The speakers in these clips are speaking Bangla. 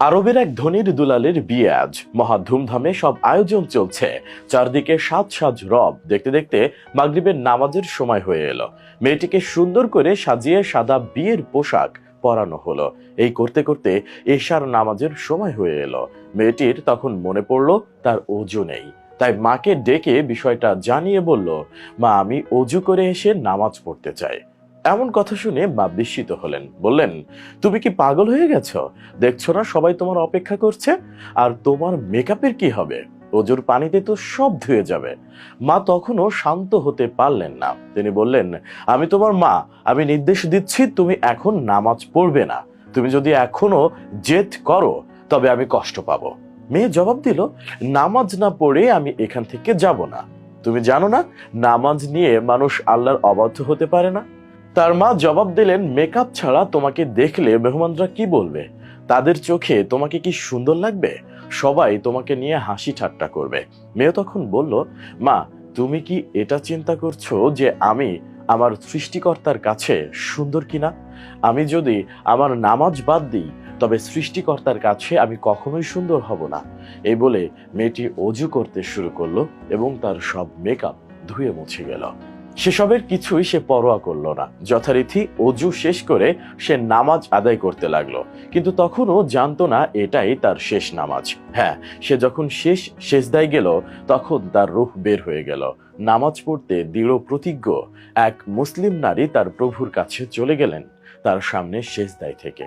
আরবের এক ধনীর দুলালের বিয়ে আজ মহা ধুমধামে সব আয়োজন চলছে। চারদিকে সাজ সাজ রব। দেখতে দেখতে মাগরিবের নামাজের সময় হয়ে এলো। মেয়েটিকে সুন্দর করে সাজিয়ে সাদা বিয়ের পোশাক পরানো হলো। এই করতে করতে এশার নামাজের সময় হয়ে এলো। মেয়েটির তখন মনে পড়লো তার অজু নেই। তাই মাকে ডেকে বিষয়টা জানিয়ে বলল, মা, আমি অজু করে এসে নামাজ পড়তে চাই। এমন কথা শুনে মা বিস্মিত হলেন। বললেন, তুমি কি পাগল হয়ে গেছো? দেখছো না সবাই তোমার অপেক্ষা করছে? আর তোমার মেকআপের কি হবে? অজুর পানিতে তো সব ধুয়ে যাবে। মা তখনও শান্ত হতে পারলেন না। তিনি বললেন, আমি তোমার মা, আমি নির্দেশ দিচ্ছি তুমি এখন নামাজ পড়বে না। তুমি যদি এখনো জেদ করো তবে আমি কষ্ট পাবো। মেয়ে জবাব দিল, নামাজ না পড়ে আমি এখান থেকে যাব না। তুমি জানো না নামাজ নিয়ে মানুষ আল্লাহর অবাধ্য হতে পারে না? তার মা জবাব দিলেন, মেকআপ ছাড়া তোমাকে দেখলে মেহমানরা কি বলবে? তাদের চোখে তোমাকে কি সুন্দর লাগবে? সবাই তোমাকে নিয়ে হাসি ঠাট্টা করবে। মেয়ে তখন বলল, মা, তুমি কি এটা চিন্তা করছো যে আমি আমার সৃষ্টিকর্তার কাছে সুন্দর কিনা? আমি যদি আমার নামাজ বাদ দিই তবে সৃষ্টিকর্তার কাছে আমি কখনোই সুন্দর হব না। এই বলে মেয়েটি অজু করতে শুরু করলো এবং তার সব মেকআপ ধুয়ে মুছে গেল। সেসবের কিছুই সে পরোয়া করলো না। যথারীতি অজু শেষ করে সে নামাজ আদায় করতে লাগলো। কিন্তু তখনও জানতো না এটাই তার শেষ নামাজ। হ্যাঁ, সে যখন শেষ সেজদায় গেল তখন তার রূহ বের হয়ে গেল। নামাজ পড়তে দৃঢ় প্রতিজ্ঞ এক মুসলিম নারী তার প্রভুর কাছে চলে গেলেন তার সামনে সেজদায় থেকে।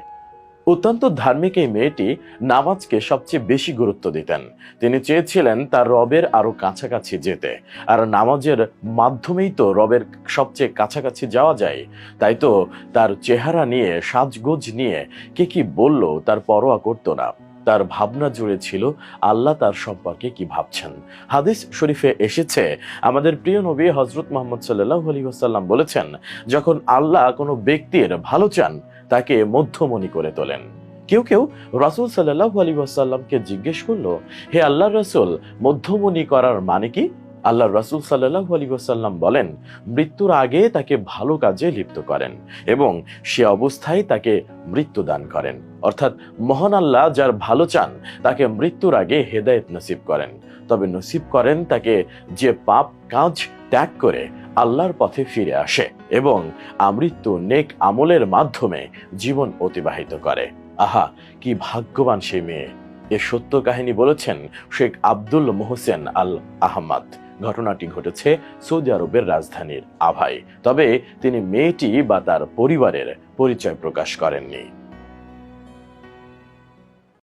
অত্যন্ত ধার্মিক এই মেয়েটি নামাজকে সবচেয়ে বেশি গুরুত্ব দিতেন। তিনি চেয়েছিলেন তার রবের আরো কাছাকাছি যেতে। আর নামাজের মাধ্যমেই তো রবের সবচেয়ে কাছাকাছি যাওয়া যায়। তাই তো তার চেহারা নিয়ে, সাজগোজ নিয়ে কে কি বলল তার পরোয়া করতো না। তার ভাবনা জুড়ে ছিল আল্লাহ তার সম্পর্কে কি ভাবছেন। হাদিস শরীফে এসেছে, আমাদের প্রিয় নবী হযরত মুহাম্মদ সাল্লাল্লাহু আলাইহি ওয়াসাল্লাম বলেছেন, যখন আল্লাহ কোনো ব্যক্তির ভালো চান তাকে মধ্যমণি করে তোলেন। কেউ কেউ রাসূল সাল্লাল্লাহু আলাইহি ওয়াসাল্লামকে জিজ্ঞেস করলো, হে আল্লাহর রাসূল, মধ্যমণি করার মানে কি? আল্লাহর রাসূল সাল্লাল্লাহু আলাইহি ওয়াসাল্লাম বলেন, মৃত্যুর আগে তাকে ভালো কাজে লিপ্ত করেন এবং সে অবস্থায় তাকে মৃত্যু দান করেন। অর্থাৎ মহান আল্লাহ যার ভালো চান তাকে মৃত্যুর আগে হেদায়েত নসিব করেন। তবে নসিব করেন তাকে যে পাপ কাজ ত্যাগ করে আল্লাহর পথে ফিরে আসে এবং আমৃত্যু নেক আমলের মাধ্যমে জীবন অতিবাহিত করে। আহা, কি ভাগ্যবান সেই মেয়ে! এ সত্য কাহিনী বলেছেন শেখ আব্দুল মোহসেন আল আহমদ। ঘটনাটি ঘটেছে সৌদি আরবের রাজধানীর আভায়। তবে তিনি মেয়েটি বা তার পরিবারের পরিচয় প্রকাশ করেননি।